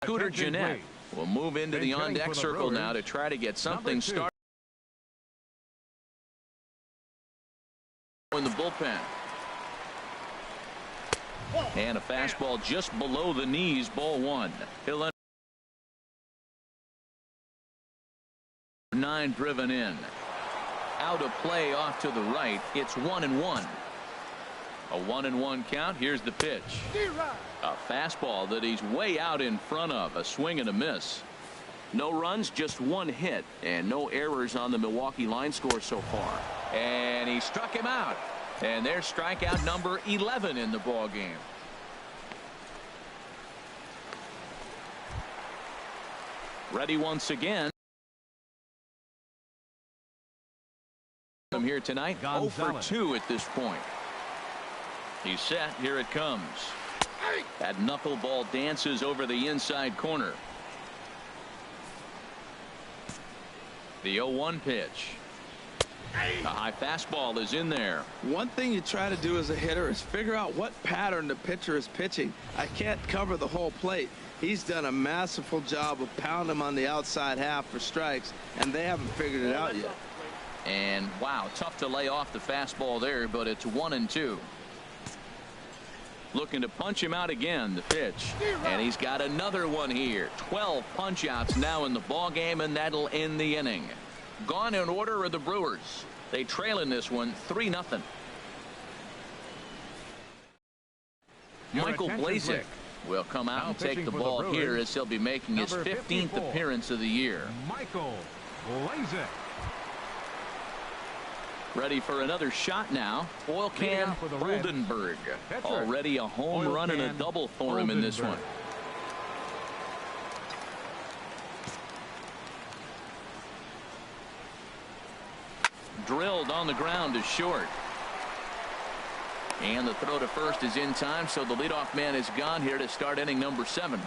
Scooter Gennett will move into the on-deck circle now to try to get something started in the bullpen. And a fastball just below the knees, ball one. He'll let 9 driven in. Out of play off to the right. It's 1-1. A 1-1 count. Here's the pitch. A fastball that he's way out in front of. A swing and a miss. No runs, just 1 hit, and no errors on the Milwaukee line score so far. And he struck him out. And there's strikeout number 11 in the ball game. Ready once again. Here tonight, 0 for 2 at this point. He's set. Here it comes. That knuckleball dances over the inside corner. The 0-1 pitch. A high fastball is in there. One thing you try to do as a hitter is figure out what pattern the pitcher is pitching. I can't cover the whole plate. He's done a masterful job of pounding him on the outside half for strikes, and they haven't figured it out yet. And wow, tough to lay off the fastball there, but it's 1-2. Looking to punch him out again. The pitch, and he's got another one here. 12 punch outs now in the ball game, and that'll end the inning. Gone in order are the Brewers. They trail in this one 3-0. Michael Blazek will come out and take the ball here as he'll be making his 15th appearance of the year. Michael Blazek. Ready for another shot now. Oil Can Oldenburg. Already a home run and a double for him in this one. Drilled on the ground to short. And the throw to first is in time, so the leadoff man is gone here to start inning number 7.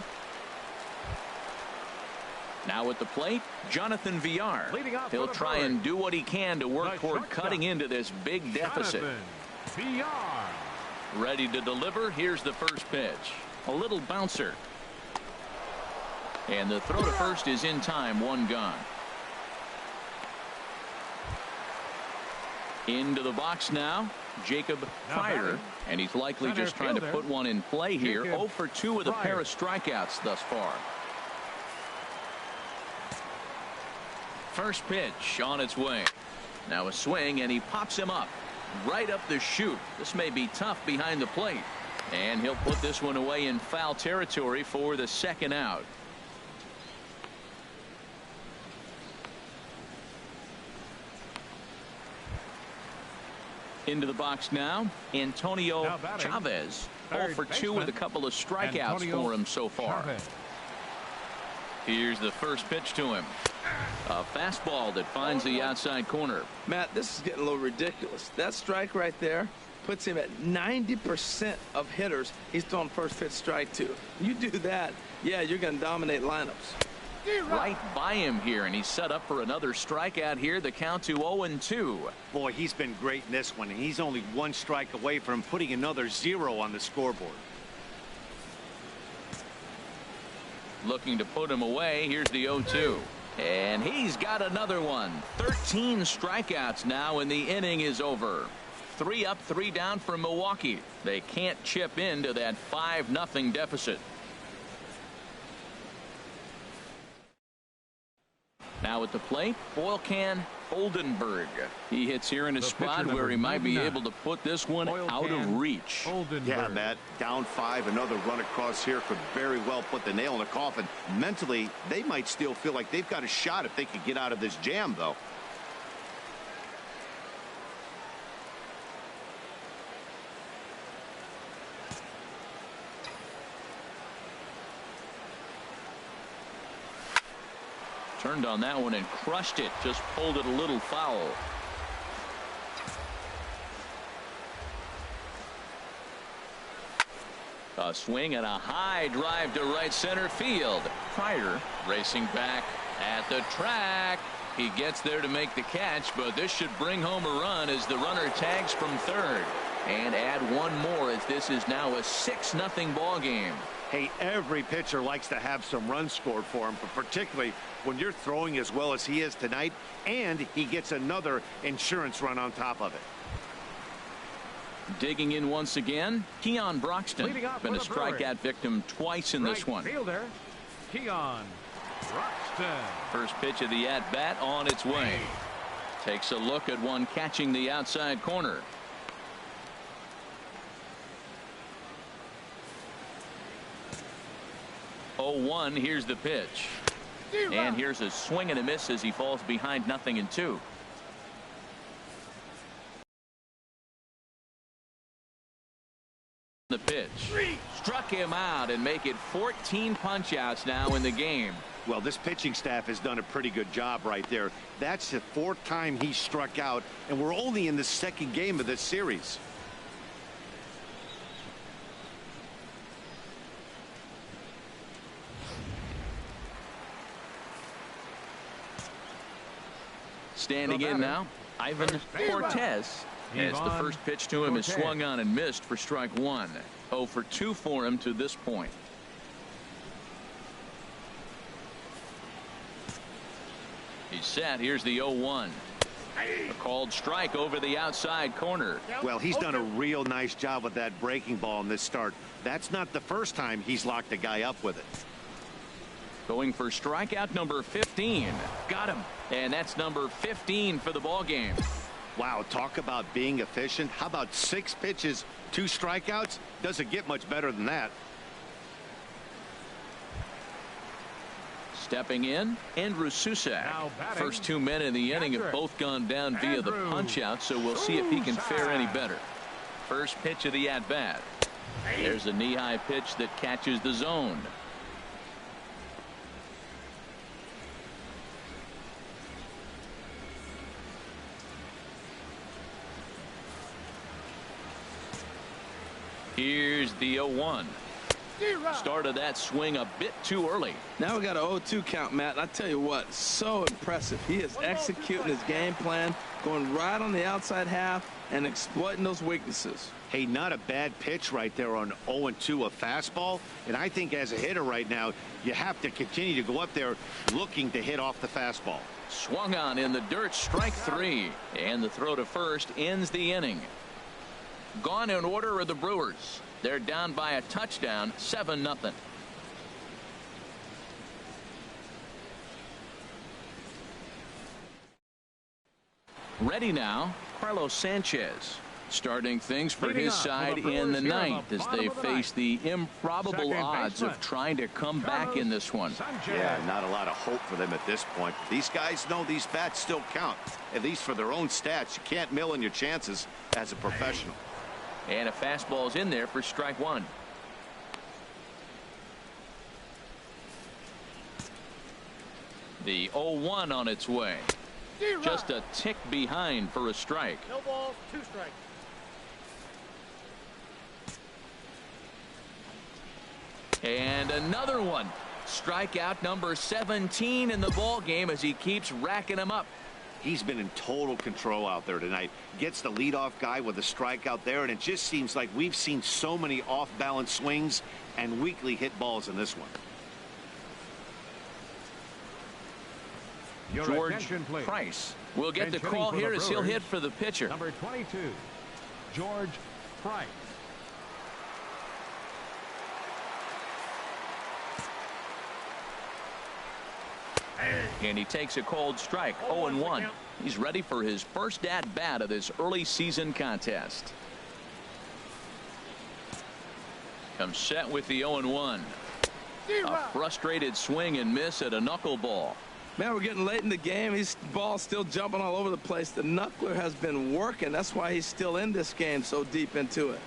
Now at the plate, Jonathan Villar. He'll try and do what he can to work toward cutting into this big deficit. Ready to deliver. Here's the first pitch. A little bouncer. And the throw to first is in time. 1 gone. Into the box now, Jacob Pryor, and he's likely just trying to put one in play here. 0 for 2 with a pair of strikeouts thus far. First pitch on its way. Now a swing, and he pops him up right up the chute. This may be tough behind the plate, and he'll put this one away in foul territory for the 2nd out. Into the box now, Antonio Chavez. 0 for 2 with a couple of strikeouts for him so far. Here's the first pitch to him. A fastball that finds the outside corner. Matt, this is getting a little ridiculous. That strike right there puts him at 90% of hitters he's thrown first pitch strike to. You do that, yeah, you're going to dominate lineups. Right by him here, and he's set up for another strikeout here. The count to 0-2. Boy, he's been great in this one, and he's only 1 strike away from putting another 0 on the scoreboard. Looking to put him away. Here's the 0-2. And he's got another one. 13 strikeouts now, and the inning is over. 3 up, 3 down for Milwaukee. They can't chip into that 5-0 deficit. Now at the plate, Oil Can Oldenburg. He hits here in a spot where he might be able to put this one out of reach. Yeah, Matt, down 5, another run across here could very well put the nail in the coffin. Mentally, they might still feel like they've got a shot if they could get out of this jam, though. Turned on that one and crushed it. Just pulled it a little foul. A swing and a high drive to right center field. Pryor racing back at the track. He gets there to make the catch, but this should bring home a run as the runner tags from third. And add one more as this is now a 6-0 ball game. Hey, every pitcher likes to have some runs scored for him, but particularly when you're throwing as well as he is tonight, and he gets another insurance run on top of it. Digging in once again, Keon Broxton. Been a strikeout victim twice in this one. Fielder, Keon Broxton. First pitch of the at-bat on its way. Takes a look at one catching the outside corner. Oh, 1. Here's the pitch. And here's a swing and a miss as he falls behind 0-2. The pitch struck him out and make it 14 punch-outs now in the game. Well, this pitching staff has done a pretty good job right there. That's the 4th time he struck out, and we're only in the 2nd game of this series. Standing in now, Ivan Cortez. As the first pitch to him is swung on and missed for strike 1. 0 for 2 for him to this point. He's set. Here's the 0-1. A called strike over the outside corner. Well, he's done a real nice job with that breaking ball in this start. That's not the first time he's locked a guy up with it. Going for strikeout number 15. Got him. And that's number 15 for the ball game. Wow, talk about being efficient. How about 6 pitches, 2 strikeouts? Doesn't get much better than that. Stepping in, Andrew Susac. First 2 men in the inning have both gone down via the punch-out, so we'll see if he can fare any better. First pitch of the at-bat. There's a knee-high pitch that catches the zone. Here's the 0-1. Started that swing a bit too early. Now we got an 0-2 count, Matt. I tell you what, so impressive. He is executing his game plan, going right on the outside half and exploiting those weaknesses. Hey, not a bad pitch right there on 0-2, a fastball. And I think as a hitter right now, you have to continue to go up there looking to hit off the fastball. Swung on in the dirt, strike 3. And the throw to first ends the inning. Gone in order are the Brewers. They're down by a touchdown, 7-0. Ready now, Carlos Sanchez. Starting things for his side in the 9th as they face the improbable odds of trying to come back in this one. Yeah, not a lot of hope for them at this point. These guys know these bats still count, at least for their own stats. You can't mill in your chances as a professional. And a fastball's in there for strike 1. The 0-1 on its way. Just a tick behind for a strike. No balls, 2 strikes. And another one. Strikeout number 17 in the ball game as he keeps racking them up. He's been in total control out there tonight. Gets the leadoff guy with a strikeout there, and it just seems like we've seen so many off-balance swings and weakly hit balls in this one. George Price will get the call here as he'll hit for the pitcher. Number 22, George Price. And he takes a cold strike, 0-1. He's ready for his first at-bat of this early season contest. Comes set with the 0-1. A frustrated swing and miss at a knuckleball. Man, we're getting late in the game. His ball's still jumping all over the place. The knuckler has been working. That's why he's still in this game so deep into it.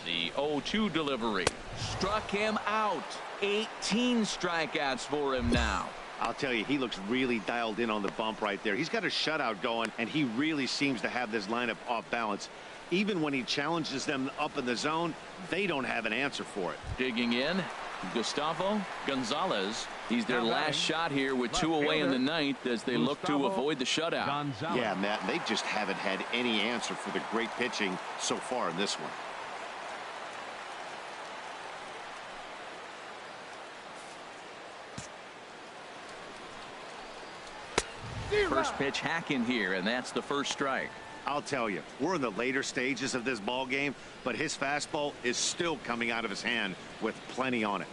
The 0-2 delivery struck him out. 18 strikeouts for him now. I'll tell you, he looks really dialed in on the bump right there. He's got a shutout going, and he really seems to have this lineup off balance. Even when he challenges them up in the zone, they don't have an answer for it. Digging in, Gustavo Gonzalez. He's their last shot here with 2 away in the 9th as they look to avoid the shutout. Yeah, Matt, they just haven't had any answer for the great pitching so far in this one. First pitch hacking here, and that's the first strike. I'll tell you, we're in the later stages of this ball game, but his fastball is still coming out of his hand with plenty on it.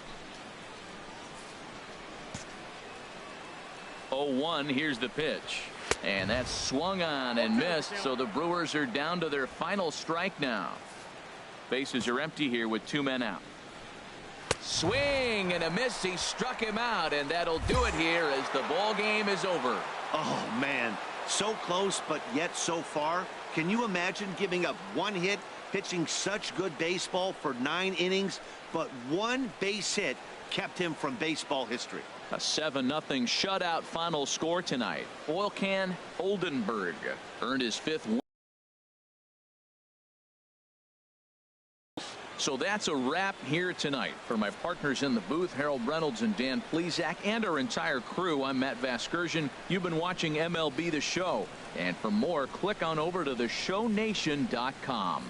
0-1, here's the pitch. And that's swung on and missed, so the Brewers are down to their final strike now. Bases are empty here with 2 men out. Swing and a miss. He struck him out, and that'll do it here as the ball game is over. Oh, man. So close, but yet so far. Can you imagine giving up 1 hit, pitching such good baseball for 9 innings, but 1 base hit kept him from baseball history? A 7-0 shutout final score tonight. Oil Can Oldenburg earned his 5th win. So that's a wrap here tonight. For my partners in the booth, Harold Reynolds and Dan Plesac, and our entire crew, I'm Matt Vasgersian. You've been watching MLB The Show. And for more, click on over to theshownation.com.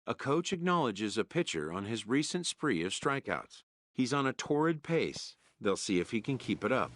A coach acknowledges a pitcher on his recent spree of strikeouts. He's on a torrid pace. They'll see if he can keep it up.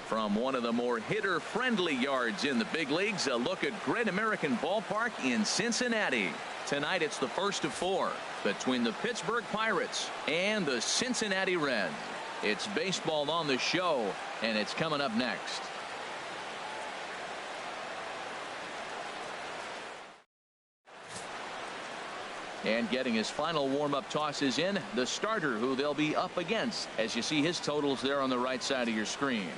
From one of the more hitter-friendly yards in the big leagues, a look at Great American Ballpark in Cincinnati. Tonight it's the first of 4 between the Pittsburgh Pirates and the Cincinnati Reds. It's baseball on the show, and it's coming up next. And getting his final warm-up tosses in, the starter who they'll be up against, as you see his totals there on the right side of your screen.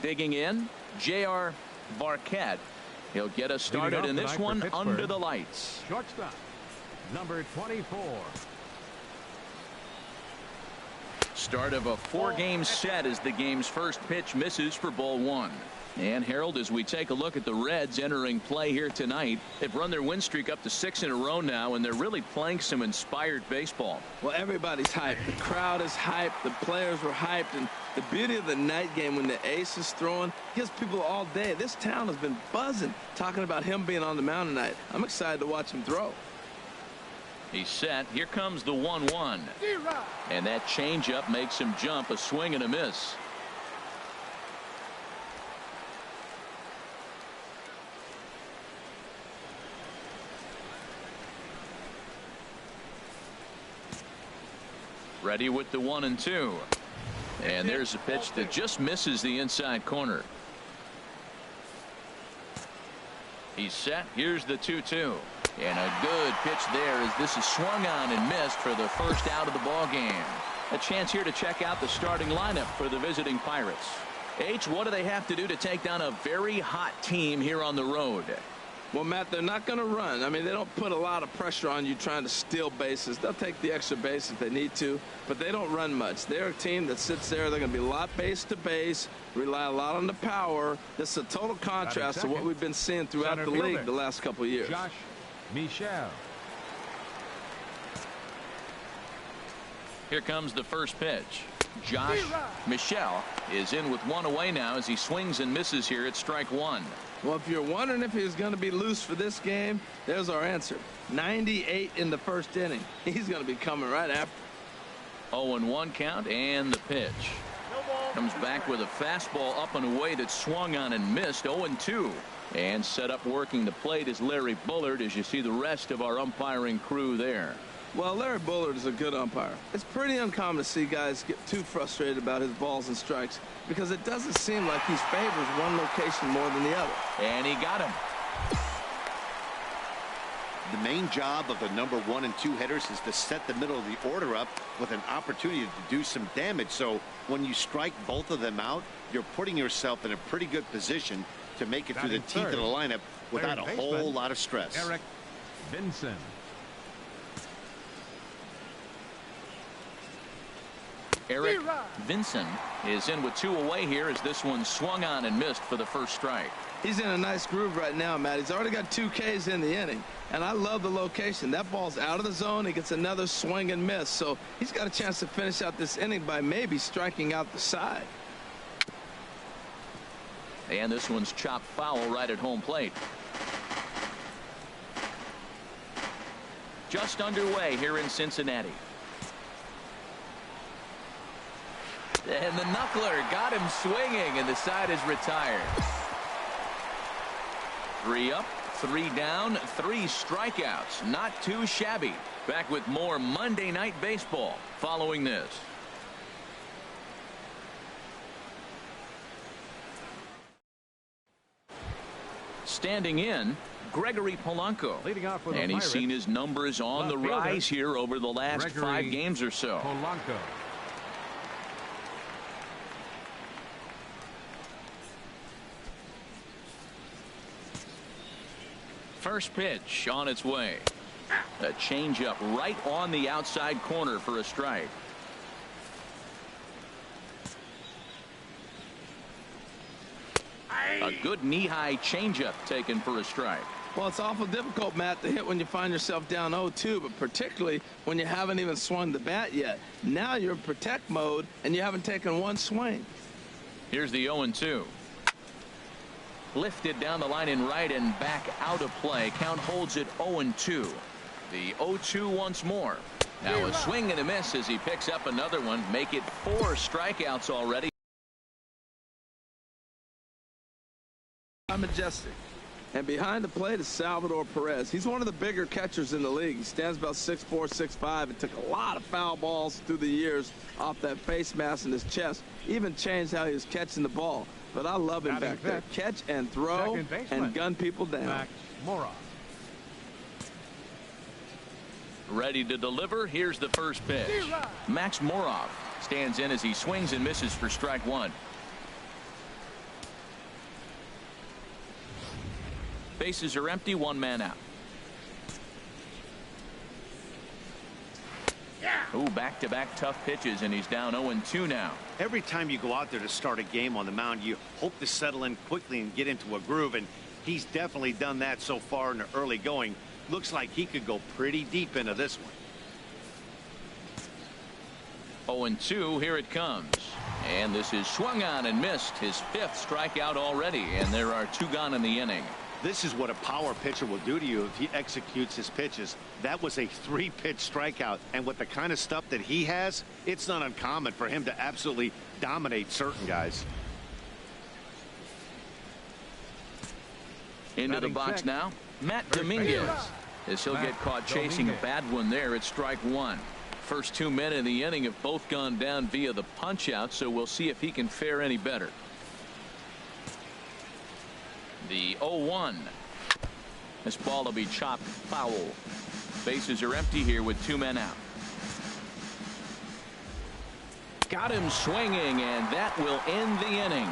Digging in, J.R. Barquette. He'll get us started in this one under the lights. Shortstop, number 24. Start of a 4-game set as the game's first pitch misses for ball 1. And Harold, as we take a look at the Reds entering play here tonight, they've run their win streak up to 6 in a row now, and they're really playing some inspired baseball. Well, everybody's hyped. The crowd is hyped. The players were hyped. And the beauty of the night game when the ace is throwing gives people all day. This town has been buzzing talking about him being on the mound tonight. I'm excited to watch him throw. He's set. Here comes the 1-1. And that changeup makes him jump. A swing and a miss. Ready with the 1-2. And there's a pitch that just misses the inside corner. He's set. Here's the 2-2. And a good pitch there as this is swung on and missed for the first out of the ball game. A chance here to check out the starting lineup for the visiting Pirates. H, what do they have to do to take down a very hot team here on the road? Well, Matt, they're not going to run. I mean, they don't put a lot of pressure on you trying to steal bases. They'll take the extra base if they need to, but they don't run much. They're a team that sits there. They're going to be a lot base to base, rely a lot on the power. This is a total contrast to what we've been seeing throughout the league the last couple of years. Josh Michel. Here comes the first pitch. Josh Michel is in with 1 away now as he swings and misses here at strike 1. Well, if you're wondering if he's going to be loose for this game, there's our answer. 98 in the first inning. He's going to be coming right after. 0-1 count and the pitch. No ball. Comes back with a fastball up and away that swung on and missed. 0-2. And set up working the plate is Larry Bullard, as you see the rest of our umpiring crew there. Well, Larry Bullard is a good umpire. It's pretty uncommon to see guys get too frustrated about his balls and strikes because it doesn't seem like he favors one location more than the other. And he got him. The main job of the number 1 and 2 hitters is to set the middle of the order up with an opportunity to do some damage. So when you strike both of them out, you're putting yourself in a pretty good position to make it through the teeth of the lineup without a whole lot of stress. Eric Vinson. Eric Vinson is in with 2 away here as this one swung on and missed for the first strike. He's in a nice groove right now, Matt. He's already got 2 Ks in the inning, and I love the location. That ball's out of the zone. He gets another swing and miss, so he's got a chance to finish out this inning by maybe striking out the side. And this one's chopped foul right at home plate. Just underway here in Cincinnati. And the knuckler got him swinging, and the side is retired. 3 up, 3 down, 3 strikeouts. Not too shabby. Back with more Monday Night Baseball following this. Standing in, Gregory Polanco. Leading off with and he's seen his numbers on the rise here over the last Gregory 5 games or so. Polanco. First pitch on its way. A changeup right on the outside corner for a strike. A good knee-high changeup taken for a strike. Well, it's awful difficult, Matt, to hit when you find yourself down 0-2, but particularly when you haven't even swung the bat yet. Now you're in protect mode, and you haven't taken one swing. Here's the 0-2. Lifted down the line in right and back out of play. Count holds it 0-2. The 0-2 once more. Now a swing and a miss as he picks up another one. Make it 4 strikeouts already. Majestic. And behind the plate is Salvador Perez. He's one of the bigger catchers in the league. He stands about 6'4", 6'5", and took a lot of foul balls through the years off that face mask in his chest. Even changed how he was catching the ball. But I love him back there. Catch and throw and gun people down. Max Moroff. Ready to deliver. Here's the first pitch. Max Moroff stands in as he swings and misses for strike 1. Bases are empty. 1 man out. Ooh, back-to-back tough pitches, and he's down 0-2 now. Every time you go out there to start a game on the mound, you hope to settle in quickly and get into a groove, and he's definitely done that so far in the early going. Looks like he could go pretty deep into this one. 0-2, here it comes. And this is swung on and missed. His 5th strikeout already, and there are 2 gone in the inning. This is what a power pitcher will do to you if he executes his pitches. That was a 3-pitch strikeout, and with the kind of stuff that he has, it's not uncommon for him to absolutely dominate certain guys. Into the box now, Matt Dominguez. As he'll get caught chasing a bad one there at strike 1. First 2 men in the inning have both gone down via the punch out, so we'll see if he can fare any better. The 0-1. This ball will be chopped foul. Bases are empty here with 2 men out. Got him swinging, and that will end the inning.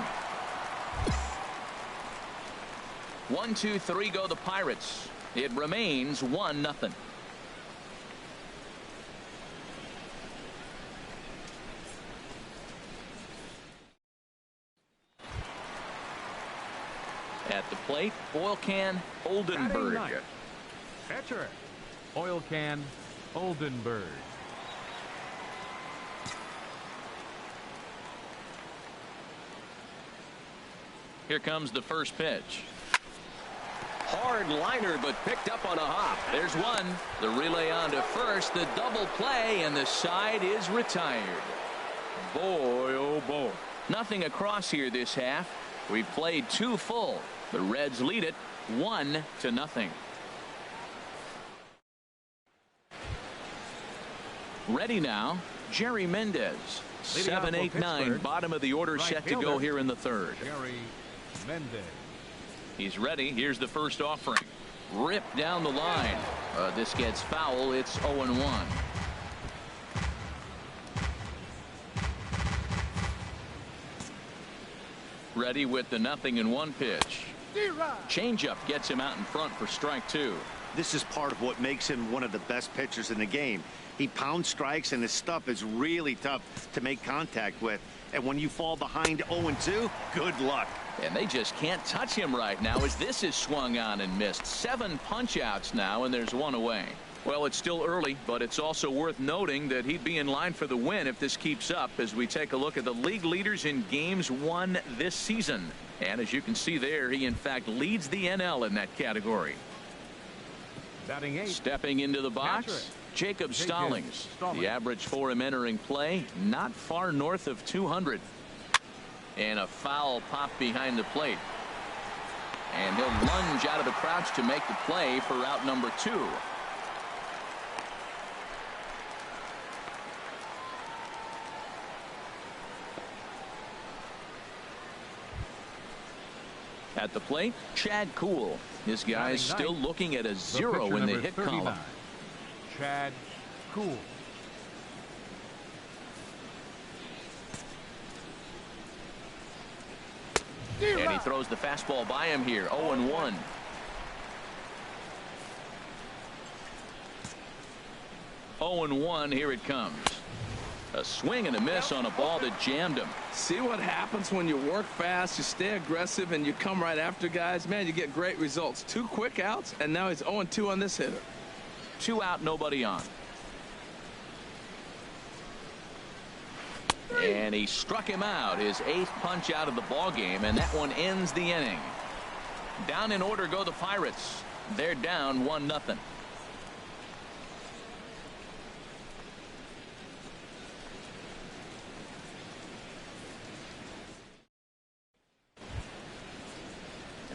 1, 2, 3 go the Pirates. It remains 1-0. At the plate, Oil Can Oldenburg. Catcher, Oil Can Oldenburg. Here comes the first pitch. Hard liner, but picked up on a hop. There's one. The relay on to first. The double play, and the side is retired. Boy, oh boy. Nothing across here this half. We've played 2 full. The Reds lead it 1-0. Ready now, Jerry Mendez. 7, 8, 9, bottom of the order, set to go here in the third. Jerry Mendez. He's ready. Here's the first offering. Ripped down the line. This gets foul. It's 0-1. Ready with the 0-1 pitch. Changeup gets him out in front for strike 2. This is part of what makes him one of the best pitchers in the game. He pounds strikes, and his stuff is really tough to make contact with. And when you fall behind 0-2, good luck. And they just can't touch him right now as this is swung on and missed. 7 punch-outs now, and there's 1 away. Well, it's still early, but it's also worth noting that he'd be in line for the win if this keeps up as we take a look at the league leaders in games won this season. And as you can see there, he in fact leads the NL in that category. Batting 8. Stepping into the box, Jacob Stallings. The average for him entering play, not far north of 200. And a foul pop behind the plate. And he'll lunge out of the crouch to make the play for out number 2. At the plate, Chad Kuhl. This guy's still looking at a 0 in the hit column. Chad Kuhl. And he throws the fastball by him here. 0-1. Here it comes. A swing and a miss on a ball that jammed him. See what happens when you work fast, you stay aggressive, and you come right after guys? Man, you get great results. 2 quick outs, and now he's 0-2 on this hitter. 2 out, nobody on. And he struck him out, his 8th punch out of the ball game, and that one ends the inning. Down in order go the Pirates. They're down 1-0.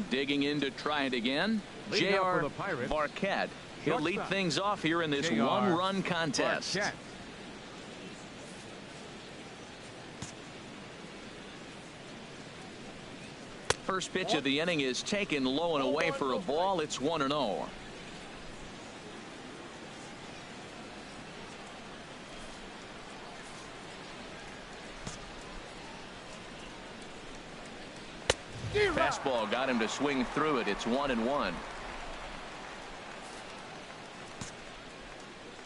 Digging in to try it again, J.R. Marquette. He'll lead things off here in this 1-run contest. Marquette. First pitch of the inning is taken low and away for a ball. It's 1-0. Fastball got him to swing through it. It's 1-1.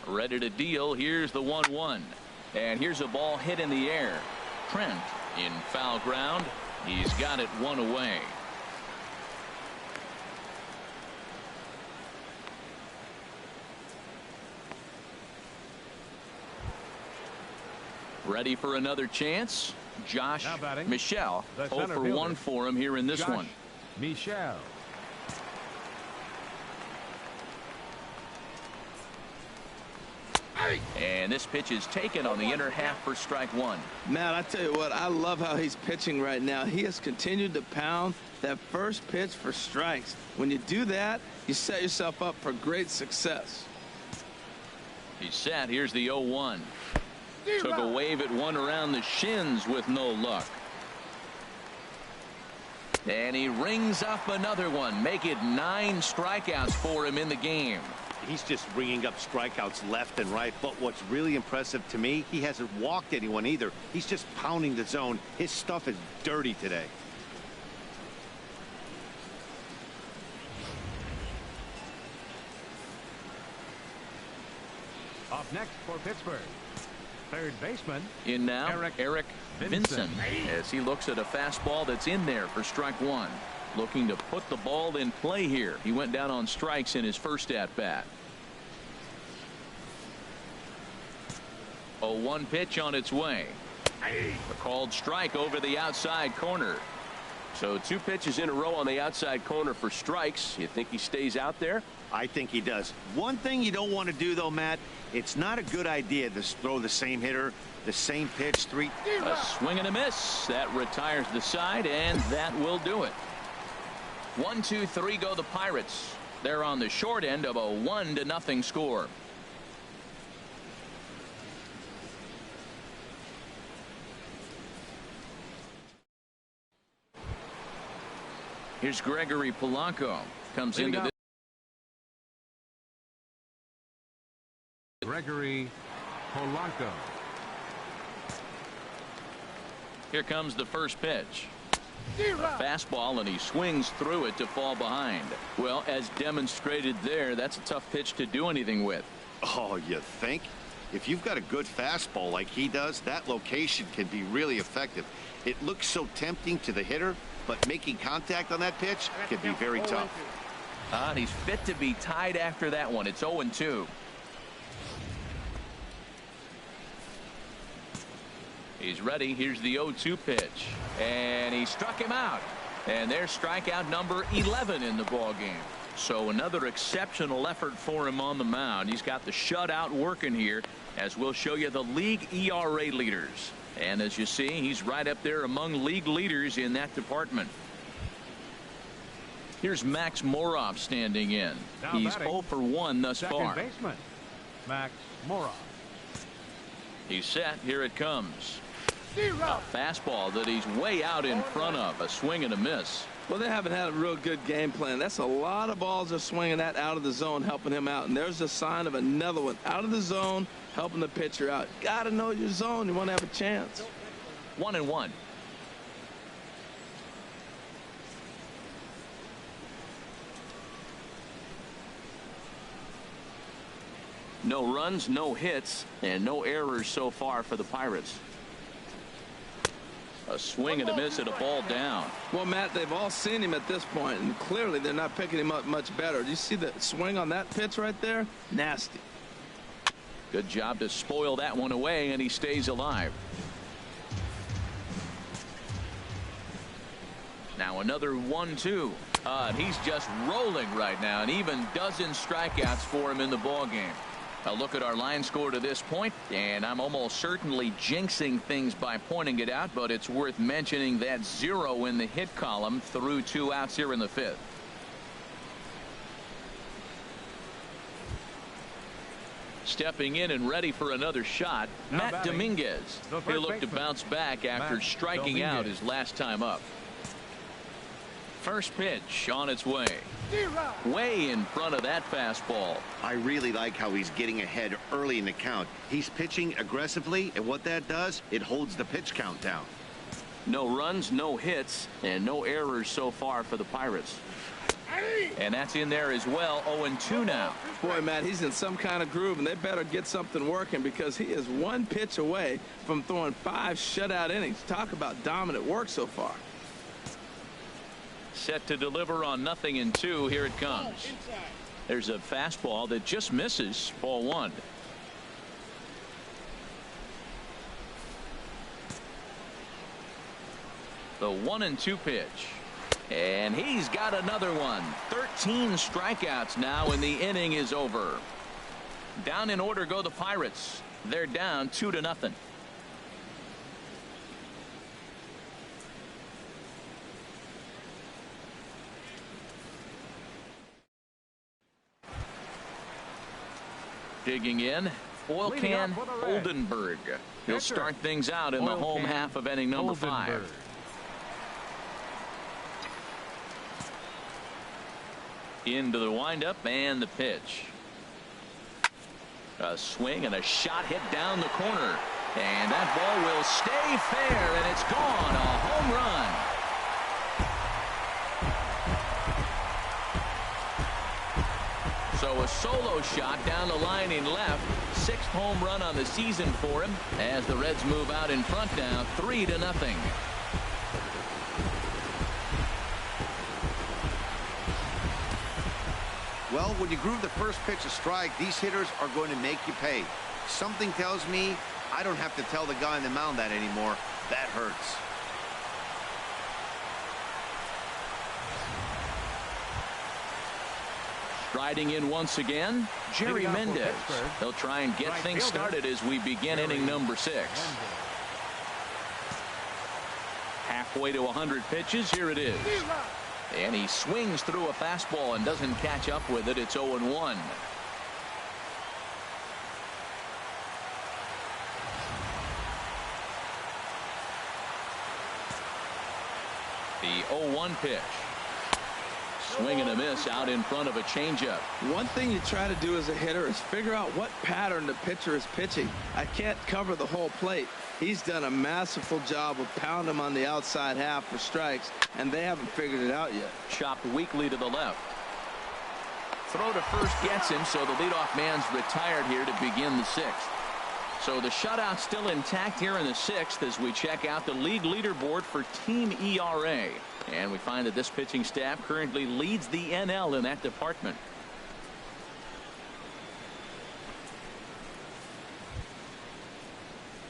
Ready to deal. Here's the 1-1. And here's a ball hit in the air. Trent in foul ground. He's got it 1 away. Ready for another chance. Josh Michelle. 0 for 1 for him here in this one. Michelle. And this pitch is taken on the inner half for strike 1. Matt, I tell you what, I love how he's pitching right now. He has continued to pound that first pitch for strikes. When you do that, you set yourself up for great success. He's set. Here's the 0-1. Took a wave at one around the shins with no luck. And he rings up another one. Make it 9 strikeouts for him in the game. He's just ringing up strikeouts left and right. But what's really impressive to me, he hasn't walked anyone either. He's just pounding the zone. His stuff is dirty today. Up next for Pittsburgh, third baseman in now, Eric Vincent, as he looks at a fastball that's in there for strike 1. Looking to put the ball in play here. He went down on strikes in his first at bat. 0-1 pitch on its way. A called strike over the outside corner. So 2 pitches in a row on the outside corner for strikes. You think he stays out there? I think he does. One thing you don't want to do, though, Matt, it's not a good idea to throw the same hitter, the same pitch, 3. A swing and a miss. That retires the side, and that will do it. 1, 2, 3 go the Pirates. They're on the short end of a 1-0 score. Here's Gregory Polanco. Comes into this. Gregory Polanco. Here comes the first pitch. A fastball, and he swings through it to fall behind. Well, as demonstrated there, that's a tough pitch to do anything with. Oh, you think? If you've got a good fastball like he does, that location can be really effective. It looks so tempting to the hitter, but making contact on that pitch can be very tough. And he's fit to be tied after that one. It's 0-2. He's ready. Here's the 0-2 pitch, and he struck him out. And there's strikeout number 11 in the ball game. So another exceptional effort for him on the mound. He's got the shutout working here, as we'll show you the league ERA leaders. And as you see, he's right up there among league leaders in that department. Here's Max Moroff standing in. Now He's batting, 0 for 1 thus far. Second baseman, Max Moroff. He's set. Here it comes. A fastball that he's way out in front of. A swing and a miss. Well, they haven't had a real good game plan. That's a lot of balls they're swinging at out of the zone, helping him out. And there's a sign of another one out of the zone, helping the pitcher out. Got to know your zone. You want to have a chance. 1-1. No runs, no hits, and no errors so far for the Pirates. A swing and a miss at a ball down. Well, Matt, they've all seen him at this point, and clearly they're not picking him up much better. Do you see the swing on that pitch right there? Nasty. Good job to spoil that one away, and he stays alive. Now another 1-2. And he's just rolling right now, and even dozens strikeouts for him in the ball game. A look at our line score to this point, and I'm almost certainly jinxing things by pointing it out, but it's worth mentioning that 0 in the hit column through 2 outs here in the 5th. Stepping in and ready for another shot, Now Matt batting, Dominguez. He'll look to bounce back after Matt striking out Dominguez. his last time up. First pitch on its way. Way in front of that fastball. I really like how he's getting ahead early in the count. He's pitching aggressively, and what that does, it holds the pitch count down. No runs, no hits, and no errors so far for the Pirates. And that's in there as well. 0-2 now. Boy, Matt, he's in some kind of groove, and they better get something working because he is 1 pitch away from throwing 5 shutout innings. Talk about dominant work so far. Set to deliver on 0-2. Here it comes. There's a fastball that just misses. Ball 1. The 1-2 pitch. And he's got another one. 13 strikeouts now, and the inning is over. Down in order go the Pirates. They're down 2-0. Digging in, Oil Leading Can off for the Reds. Oldenburg. He'll Pitcher, start things out in the Oil home Can half of inning number 5. Oldenburg. Into the windup and the pitch. A swing and a shot hit down the corner. And that ball will stay fair, and it's gone. A home run. So a solo shot down the line in left. 6th home run on the season for him as the Reds move out in front now 3-0. Well, when you groove the first pitch a strike, these hitters are going to make you pay. Something tells me I don't have to tell the guy on the mound that anymore. That hurts. Riding in once again, Jerry Mendez. He'll try and get things started as we begin inning number 6. Halfway to 100 pitches. Here it is. And he swings through a fastball and doesn't catch up with it. It's 0-1. The 0-1 pitch. Swing and a miss out in front of a changeup. One thing you try to do as a hitter is figure out what pattern the pitcher is pitching. I can't cover the whole plate. He's done a masterful job of pounding him on the outside half for strikes, and they haven't figured it out yet. Chopped weakly to the left. Throw to first gets him, so the leadoff man's retired here to begin the 6th. So the shutout still intact here in the 6th as we check out the league leaderboard for team ERA. And we find that this pitching staff currently leads the NL in that department.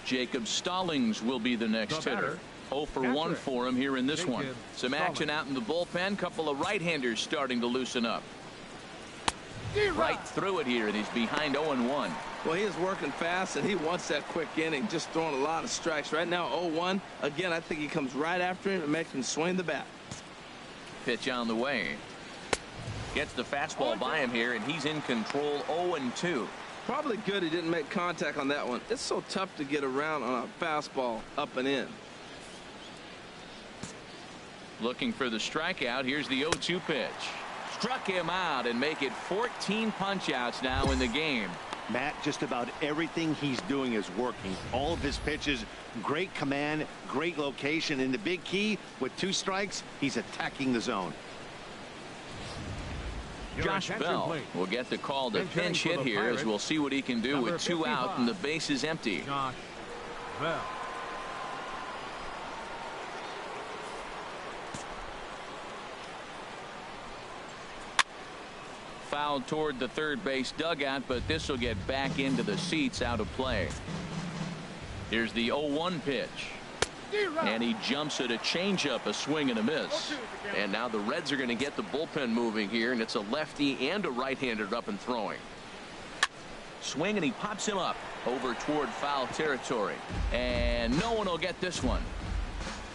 Jacob Stallings will be the next hitter. 0 for 1 for him here in this one. Some action out in the bullpen. Couple of right-handers starting to loosen up. Right through it here, and he's behind 0-1. Well, he is working fast, and he wants that quick inning, just throwing a lot of strikes. Right now, 0-1. Again, I think he comes right after him and makes him swing the bat. Pitch on the way. Gets the fastball by him here, and he's in control. 0-2. Probably good he didn't make contact on that one. It's so tough to get around on a fastball up and in. Looking for the strikeout. Here's the 0-2 pitch. Struck him out and make it 14 punch-outs now in the game. Matt, just about everything he's doing is working. All of his pitches, great command, great location, and the big key, with 2 strikes, he's attacking the zone. Josh Bell will get the call to pinch hit here as we'll see what he can do with 2 out and the base is empty. Josh Bell. Fouled toward the third base dugout, but this will get back into the seats, out of play. Here's the 0-1 pitch. And he jumps at a changeup, a swing and a miss. And now the Reds are going to get the bullpen moving here, and it's a lefty and a right-hander up and throwing. Swing, and he pops him up over toward foul territory. And no one will get this one.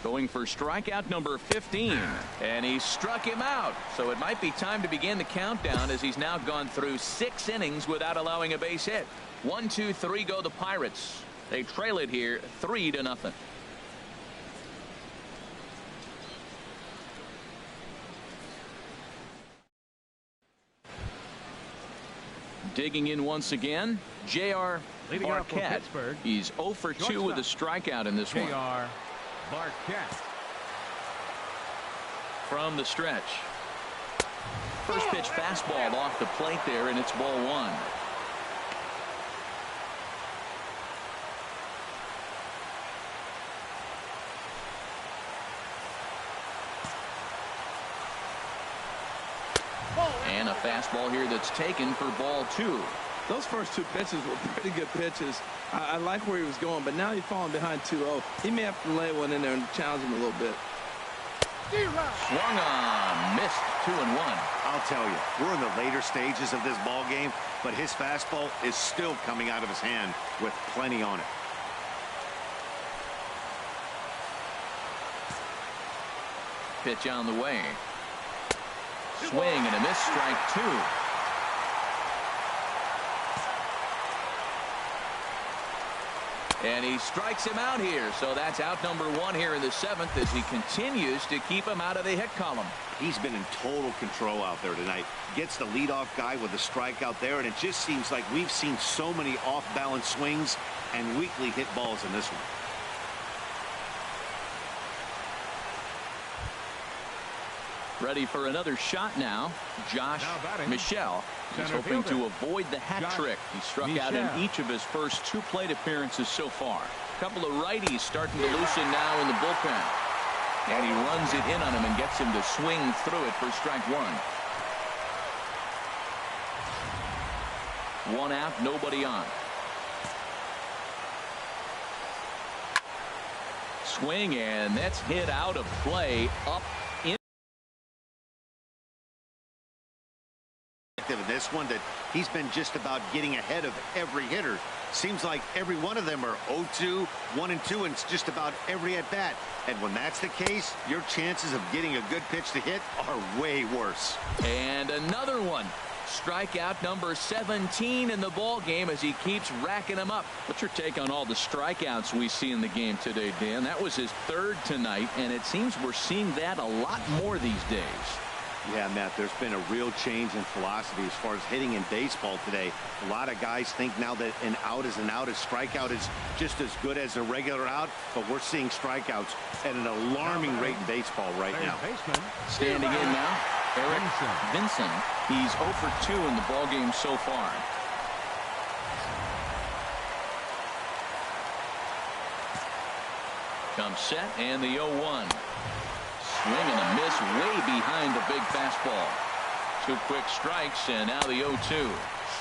Going for strikeout number 15, and he struck him out. So it might be time to begin the countdown as he's now gone through 6 innings without allowing a base hit. 1, 2, 3 go the Pirates. They trail it here 3-0. Digging in once again, J.R. Marquette. He's 0 for 2 with a strikeout in this one. J.R. Marquette. From the stretch. First pitch fastball off the plate there, and it's ball 1. And a fastball here that's taken for ball 2. Those first 2 pitches were pretty good pitches. I like where he was going, but now he's falling behind 2-0. He may have to lay one in there and challenge him a little bit. Swung on, missed. 2-1. I'll tell you, we're in the later stages of this ball game, but his fastball is still coming out of his hand with plenty on it. Pitch on the way. Swing and a miss, strike 2. And he strikes him out here. So that's out number 1 here in the 7th as he continues to keep him out of the hit column. He's been in total control out there tonight. Gets the leadoff guy with a strikeout there, and it just seems like we've seen so many off-balance swings and weakly hit balls in this one. Ready for another shot now. Josh Michel. He's hoping to avoid the hat trick. He struck out in each of his first 2 plate appearances so far. A couple of righties starting to loosen now in the bullpen. And he runs it in on him and gets him to swing through it for strike 1. 1 out, nobody on. Swing, and that's hit out of play, up in. this one that he's been just about getting ahead of every hitter. Seems like every one of them are 0-2, 1-2, and it's just about every at-bat. And when that's the case, your chances of getting a good pitch to hit are way worse. And another one. Strikeout number 17 in the ball game as he keeps racking them up. What's your take on all the strikeouts we see in the game today, Dan? That was his third tonight, and it seems we're seeing that a lot more these days. Yeah, Matt, there's been a real change in philosophy as far as hitting in baseball today. A lot of guys think now that an out is an out, a strikeout is just as good as a regular out, but we're seeing strikeouts at an alarming rate in baseball right now. Standing in now, Eric Vincent. He's 0 for 2 in the ball game so far. Comes set and the 0-1. Swing and a miss way behind the big fastball. 2 quick strikes and now the 0-2.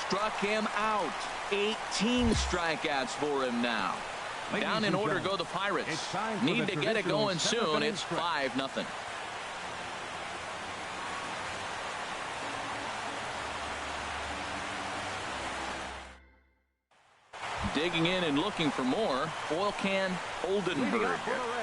Struck him out. 18 strikeouts for him now. Down in order go the Pirates. Need to get it going soon. It's 5-0. Digging in and looking for more, Oilcan Oldenburg.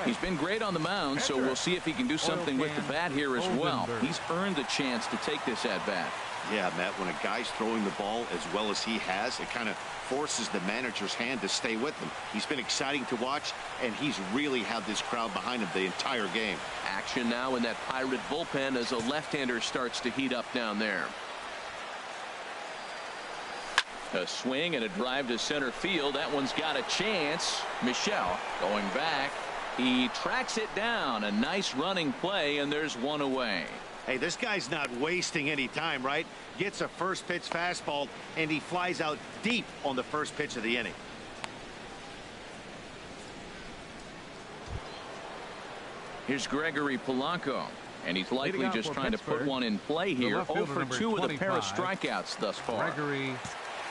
He's been great on the mound, so we'll see if he can do something with the bat here as well. He's earned the chance to take this at bat. Yeah, Matt, when a guy's throwing the ball as well as he has, it kind of forces the manager's hand to stay with him. He's been exciting to watch, and he's really had this crowd behind him the entire game. Action now in that Pirate bullpen as a left-hander starts to heat up down there. A swing and a drive to center field. That one's got a chance. Michelle going back. He tracks it down. A nice running play, and there's one away. Hey, this guy's not wasting any time, right? Gets a first pitch fastball, and he flies out deep on the first pitch of the inning. Here's Gregory Polanco, and he's likely just trying to put one in play here. 0 for 2 with a pair of strikeouts thus far. Gregory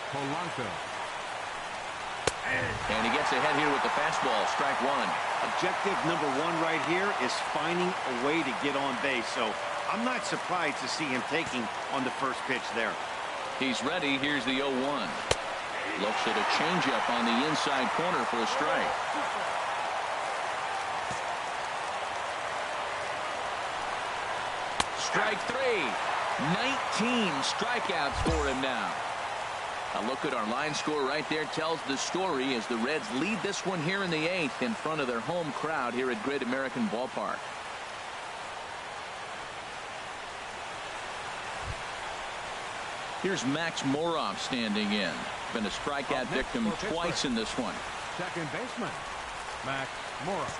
Polanco. And he gets ahead here with the fastball. Strike one. Objective number 1 right here is finding a way to get on base. So I'm not surprised to see him taking on the first pitch there. He's ready. Here's the 0-1. Looks at a changeup on the inside corner for a strike. Strike 3. 19 strikeouts for him now. A look at our line score right there tells the story as the Reds lead this one here in the 8th in front of their home crowd here at Great American Ballpark. Here's Max Moroff standing in. Been a strikeout victim twice in this one. Second baseman, Max Moroff.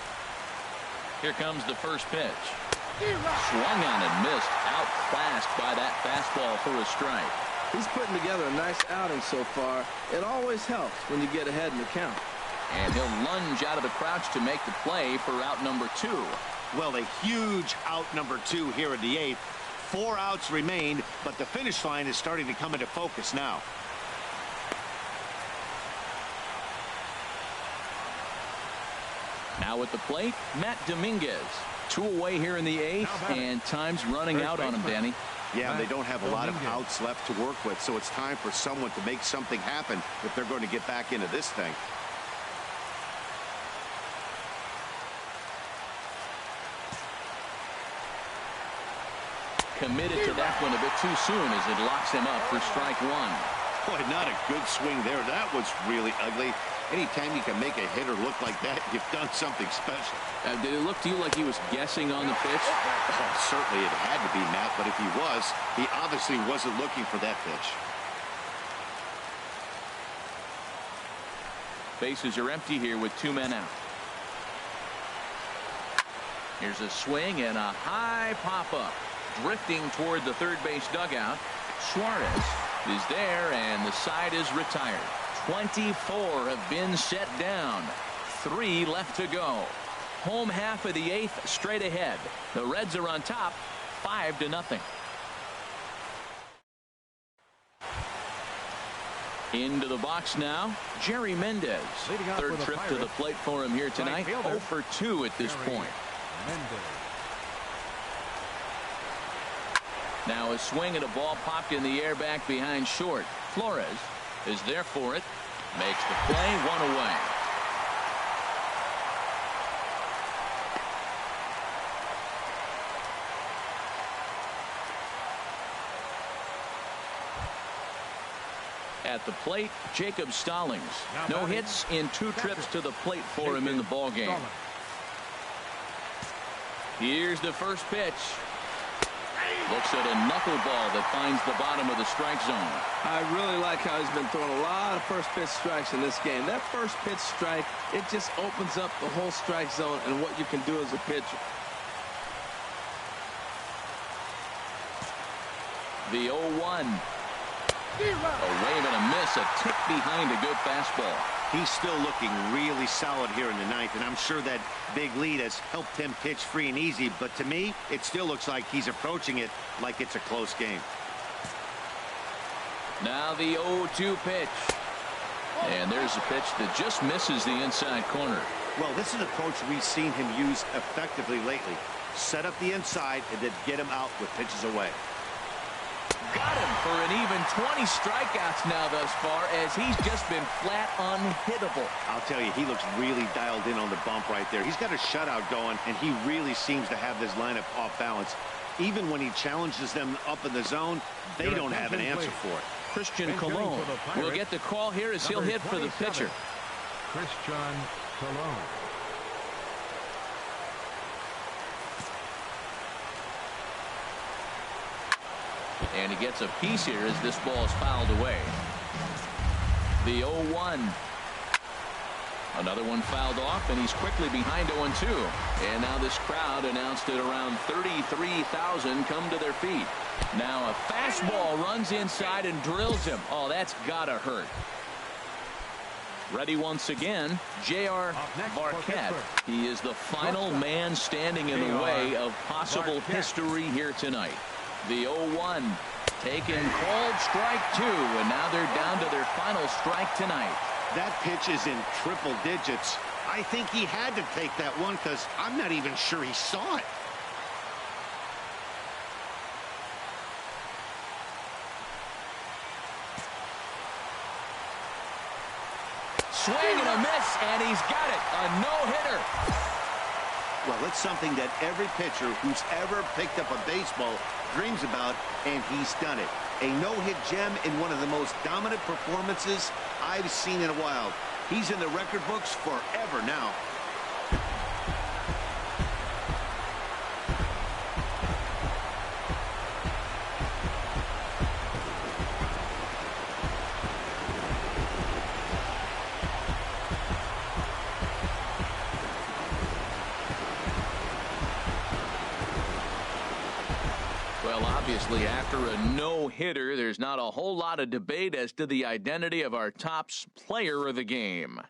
Here comes the first pitch. Swung on and missed. Outclassed by that fastball for a strike. He's putting together a nice outing so far. It always helps when you get ahead in the count. And he'll lunge out of the crouch to make the play for out number 2. Well, a huge out number 2 here in the 8th. 4 outs remain, but the finish line is starting to come into focus now. Now at the plate, Matt Dominguez. 2 away here in the 8th, and time's running out on him, Danny. Yeah, they don't have a lot of outs left to work with, so it's time for someone to make something happen if they're going to get back into this thing. Committed to that one a bit too soon as it locks him up for strike 1. Boy, not a good swing there. That was really ugly. Anytime you can make a hitter look like that, you've done something special. Did it look to you like he was guessing on the pitch? Oh, certainly it had to be, Matt, but if he was, he obviously wasn't looking for that pitch. Bases are empty here with 2 men out. Here's a swing and a high pop-up. Drifting toward the third base dugout. Suarez is there, and the side is retired. 24 have been set down. 3 left to go. Home half of the 8th straight ahead. The Reds are on top 5-0. Into the box now, Jerry Mendez. Third trip to the plate for him here tonight. 0 for 2 at this point. Now a swing and a ball popped in the air back behind short. Flores is there for it. Makes the play, one away. At the plate, Jacob Stallings. No hits in 2 trips to the plate for him in the ballgame. Here's the first pitch. Looks at a knuckleball that finds the bottom of the strike zone. I really like how he's been throwing a lot of first pitch strikes in this game. That first pitch strike, it just opens up the whole strike zone and what you can do as a pitcher. The 0-1. A wave and a miss, a tick behind a good fastball. He's still looking really solid here in the ninth, and I'm sure that big lead has helped him pitch free and easy, but to me, it still looks like he's approaching it like it's a close game. Now the 0-2 pitch. And there's a pitch that just misses the inside corner. Well, this is an approach we've seen him use effectively lately. Set up the inside and then get him out with pitches away. Got him for an even 20 strikeouts now thus far, as he's just been flat unhittable. I'll tell you, he looks really dialed in on the bump right there. He's got a shutout going, and he really seems to have this lineup off balance. Even when he challenges them up in the zone, they don't have an answer for it. Christian Colon will get the call here as he'll hit for the pitcher. Christian Colon. And he gets a piece here as this ball is fouled away. The 0-1. Another one fouled off, and he's quickly behind 0-2. And now this crowd announced at around 33,000 come to their feet. Now a fastball runs inside and drills him. Oh, that's gotta hurt. Ready once again, J.R. Barquette. He is the final man standing in the way of possible history here tonight. The 0-1 taken called strike 2, and now they're down to their final strike tonight. That pitch is in triple digits. I think he had to take that one because I'm not even sure he saw it. Swing and a miss, and he's got it. A no-hitter. Well, it's something that every pitcher who's ever picked up a baseball dreams about, and he's done it. A no-hit gem in one of the most dominant performances I've seen in a while. He's in the record books forever now. Well, obviously, after a no-hitter, there's not a whole lot of debate as to the identity of our top player of the game.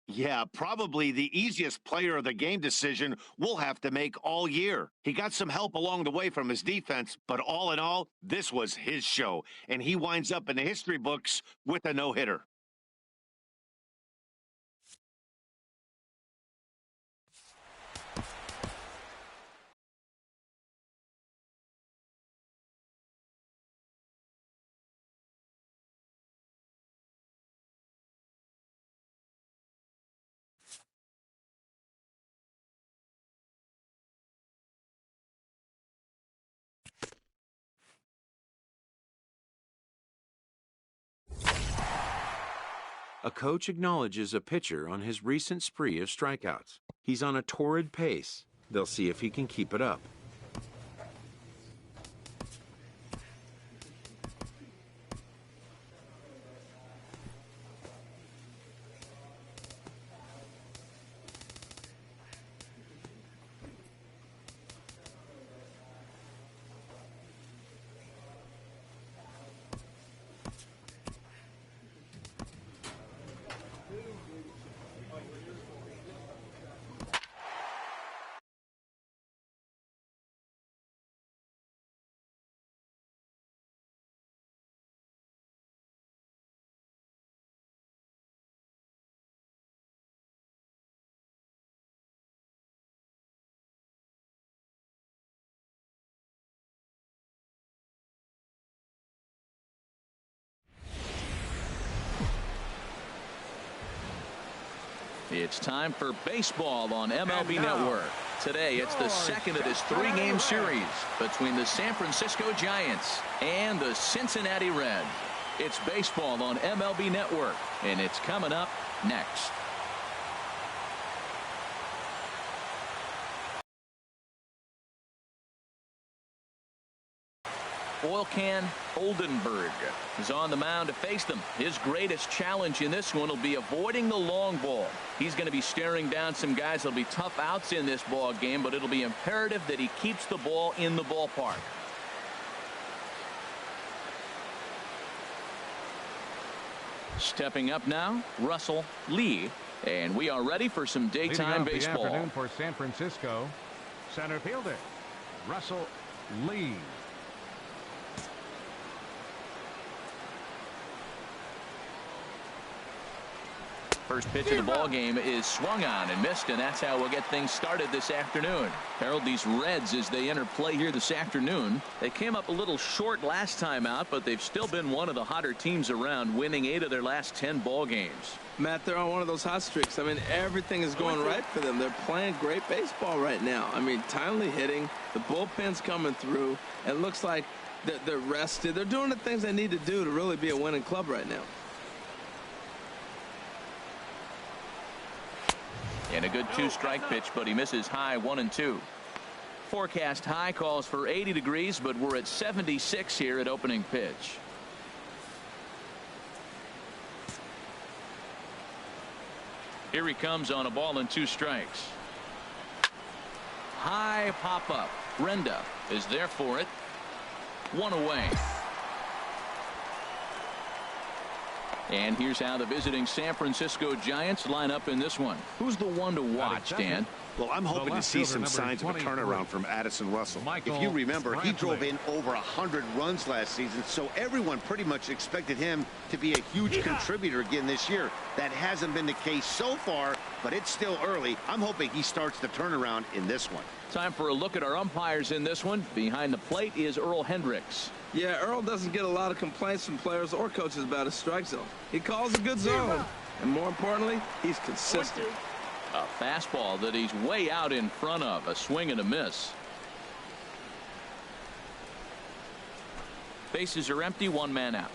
Yeah, probably the easiest player of the game decision we'll have to make all year. He got some help along the way from his defense, but all in all, this was his show, and he winds up in the history books with a no-hitter. A coach acknowledges a pitcher on his recent spree of strikeouts. He's on a torrid pace. They'll see if he can keep it up. It's time for baseball on MLB Network. Today, it's the second of this three-game series between the San Francisco Giants and the Cincinnati Reds. It's baseball on MLB Network, and it's coming up next. Oil Can Oldenburg is on the mound to face them. His greatest challenge in this one will be avoiding the long ball. He's going to be staring down some guys that'll be tough outs in this ball game, but it'll be imperative that he keeps the ball in the ballpark. Stepping up now, Russell Lee, and we are ready for some daytime baseball. The afternoon for San Francisco, center fielder Russell Lee. First pitch of the ball game is swung on and missed, and that's how we'll get things started this afternoon. Harold, these Reds, as they enter play here this afternoon, they came up a little short last time out, but they've still been one of the hotter teams around, winning 8 of their last 10 ball games. Matt, they're on one of those hot streaks. I mean, everything is going right for them. They're playing great baseball right now. I mean, timely hitting, the bullpen's coming through. It looks like they're rested. They're doing the things they need to do to really be a winning club right now. And a good 2-strike pitch, but he misses high 1-2. Forecast high calls for 80 degrees, but we're at 76 here at opening pitch. Here he comes on a ball and 2 strikes. High pop up. Renda is there for it. 1 away. And here's how the visiting San Francisco Giants line up in this one. Who's the one to watch, Dan? Well, I'm hoping to see some signs of a turnaround from Addison Russell. If you remember, he drove in over 100 runs last season, so everyone pretty much expected him to be a huge contributor again this year. That hasn't been the case so far, but it's still early. I'm hoping he starts the turnaround in this one. Time for a look at our umpires in this one. Behind the plate is Earl Hendricks. Yeah, Earl doesn't get a lot of complaints from players or coaches about his strike zone. He calls a good zone, and more importantly, he's consistent. A fastball that he's way out in front of. A swing and a miss. Bases are empty, 1 man out.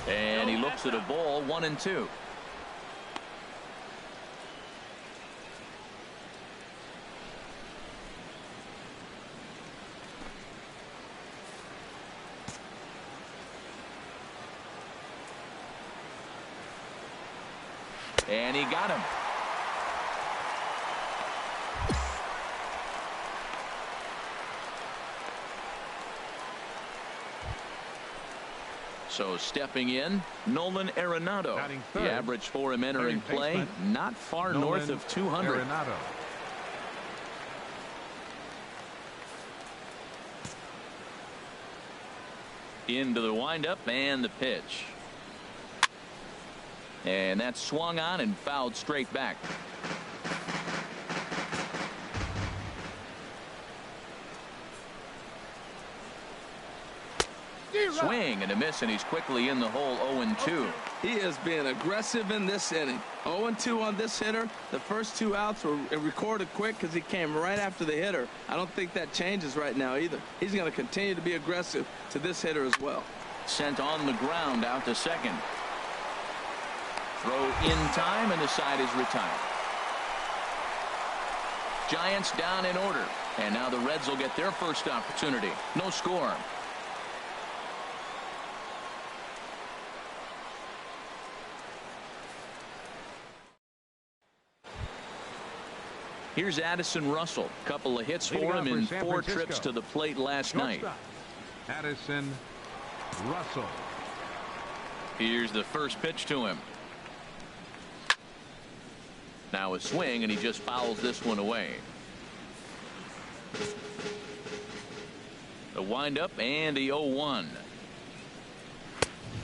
And he looks at a ball, 1-2. And he got him. So stepping in, Nolan Arenado. The average for him entering play, not far north of 200. Arenado. Into the windup and the pitch. And that's swung on and fouled straight back. Swing and a miss, and he's quickly in the hole. 0-2. He is being aggressive in this inning. 0-2 on this hitter. The first 2 outs were recorded quick because he came right after the hitter. I don't think that changes right now either. He's going to continue to be aggressive to this hitter as well. Sent on the ground out to second. Throw in time, and the side is retired. Giants down in order, and now the Reds will get their first opportunity. No score. Here's Addison Russell. Couple of hits for him in 4 trips to the plate last night. Addison Russell. Here's the first pitch to him. Now a swing, and he just fouls this one away. The windup and the 0-1.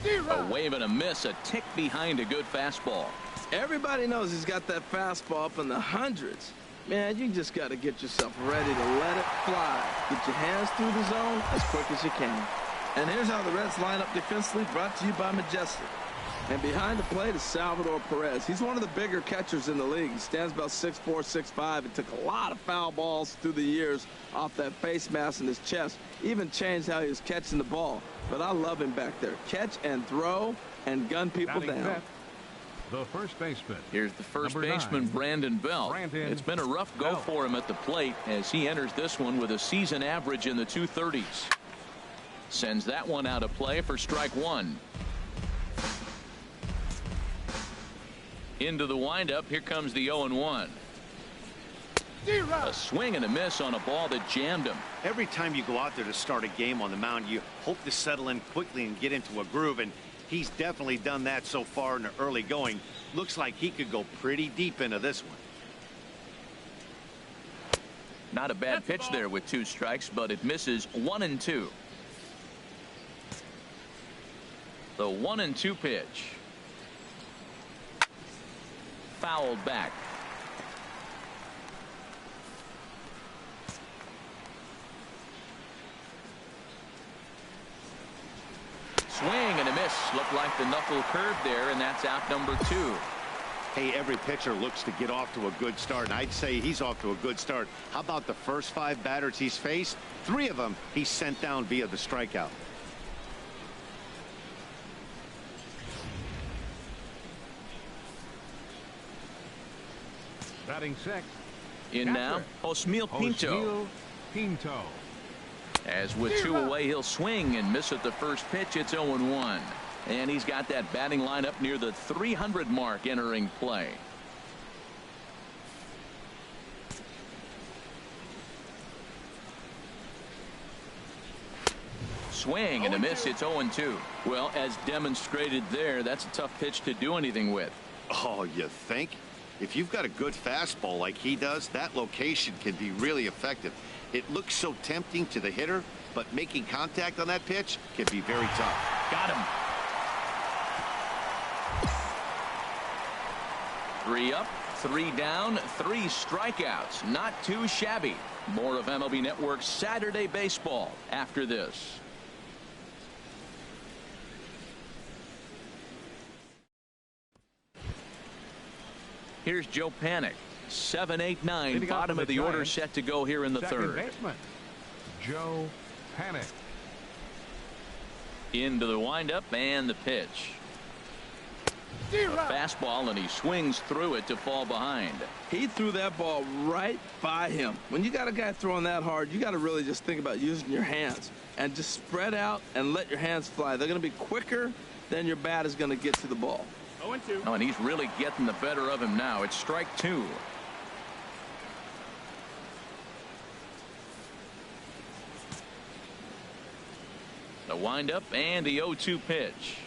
A wave and a miss, a tick behind a good fastball. Everybody knows he's got that fastball up in the hundreds. Man, you just got to get yourself ready to let it fly. Get your hands through the zone as quick as you can. And here's how the Reds line up defensively, brought to you by Majestic. And behind the plate is Salvador Perez. He's one of the bigger catchers in the league. He stands about 6'4", 6'5", and took a lot of foul balls through the years off that face mask in his chest. Even changed how he was catching the ball. But I love him back there. Catch and throw and gun people down. Fifth, the first baseman. Here's the first baseman, Brandon Belt. It's been a rough go for him at the plate as he enters this one with a season average in the 230s. Sends that one out of play for strike one. Into the windup. Here comes the 0-1. A swing and a miss on a ball that jammed him. Every time you go out there to start a game on the mound, you hope to settle in quickly and get into a groove, and he's definitely done that so far in the early going. Looks like he could go pretty deep into this one. Not a bad pitch there with 2 strikes, but it misses 1-2. The 1-2 pitch. Fouled back. Swing and a miss. Looked like the knuckle curve there, and that's out number 2. Hey, every pitcher looks to get off to a good start, and I'd say he's off to a good start. How about the first 5 batters he's faced? 3 of them he's sent down via the strikeout. Batting 6th. In now, Osmeal Pinto. As with 2 away, he'll swing and miss at the first pitch. It's 0-1. And he's got that batting lineup near the 300 mark entering play. Swing and a miss. It's 0-2. Well, as demonstrated there, that's a tough pitch to do anything with. Oh, you think? If you've got a good fastball like he does, that location can be really effective. It looks so tempting to the hitter, but making contact on that pitch can be very tough. Got him. 3 up, 3 down, 3 strikeouts. Not too shabby. More of MLB Network's Saturday Baseball after this. Here's Joe Panik. 7, 8, 9. Bottom of the order set to go here in the third. Baseman, Joe Panik. Into the windup and the pitch. A fastball, and he swings through it to fall behind. He threw that ball right by him. When you got a guy throwing that hard, you got to really just think about using your hands and just spread out and let your hands fly. They're going to be quicker than your bat is going to get to the ball. 0-2. Oh, and he's really getting the better of him now. It's strike 2. The windup and the 0-2 pitch.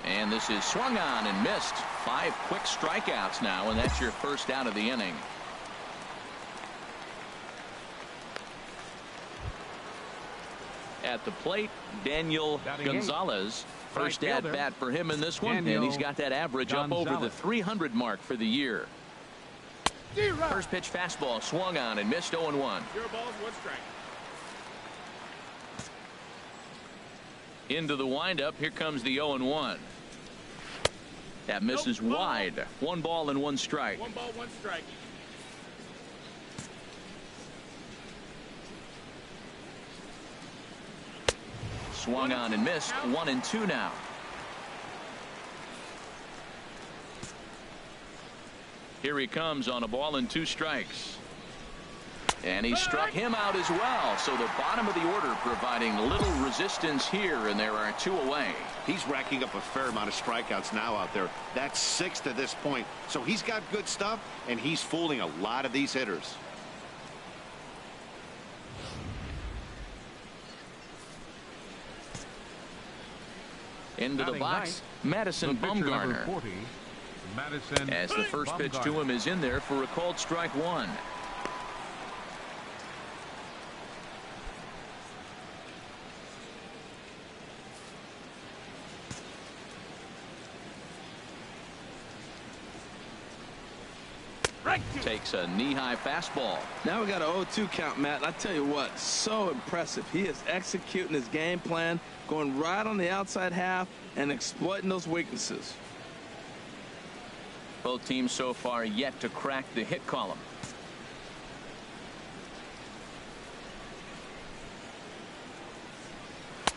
And this is swung on and missed. 5 quick strikeouts now, and that's your first out of the inning. At the plate, Daniel Gonzalez. First at bat for him in this one, and he's got that average up over the 300 mark for the year. First pitch fastball swung on and missed. 0-1. 0 balls, 1 strike. Into the windup. Here comes the 0-1. That misses wide. 1 ball and 1 strike. 1 ball, 1 strike. Swung on and missed. 1-2 now. Here he comes on a ball and 2 strikes. And he struck him out as well. So the bottom of the order providing little resistance here, and there are 2 away. He's racking up a fair amount of strikeouts now out there. That's 6 to this point. So he's got good stuff, and he's fooling a lot of these hitters. Into the box, Madison Bumgarner. 40, Madison as the first pitch to him is in there for a called strike 1. Takes a knee-high fastball. Now we got an 0-2 count, Matt. And I tell you what, so impressive. He is executing his game plan, going right on the outside half and exploiting those weaknesses. Both teams so far yet to crack the hit column.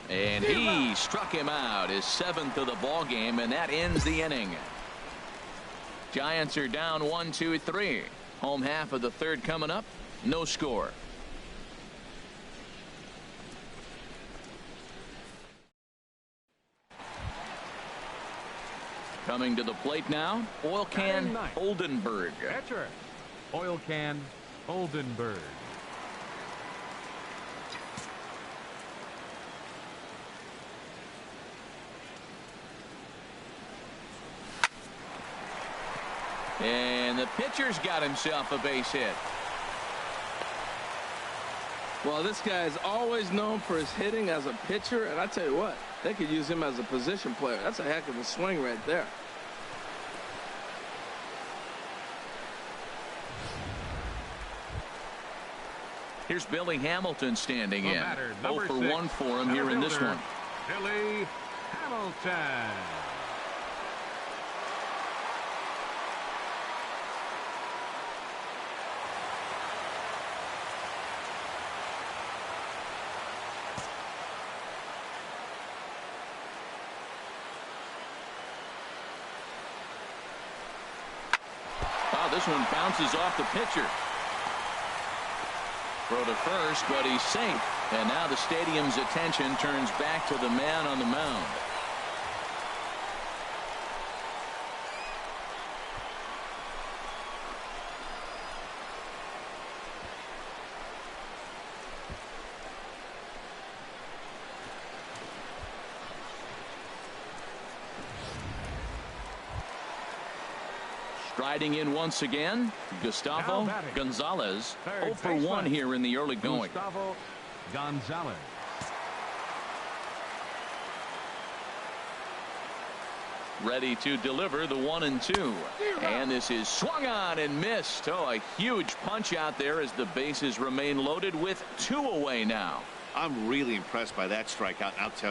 And he struck him out, his 7th of the ball game, and that ends the inning. Giants are down 1-2-3. Home half of the 3rd coming up. No score. Coming to the plate now, Oil Can Oldenburg. Catcher, Oil Can Oldenburg. And the pitcher's got himself a base hit. Well, this guy is always known for his hitting as a pitcher, and I tell you what, they could use him as a position player. That's a heck of a swing right there. Here's Billy Hamilton standing in. 0 for 1 for him here in this one. Billy Hamilton. This one bounces off the pitcher. Throw to first, but he's safe. And now the stadium's attention turns back to the man on the mound. Striding in once again, Gustavo Gonzalez. 0 for 1 here in the early going. Gustavo Gonzalez. Ready to deliver the 1-2. And this is swung on and missed. Oh, a huge punch out there as the bases remain loaded with 2 away now. I'm really impressed by that strikeout. I'll tell you.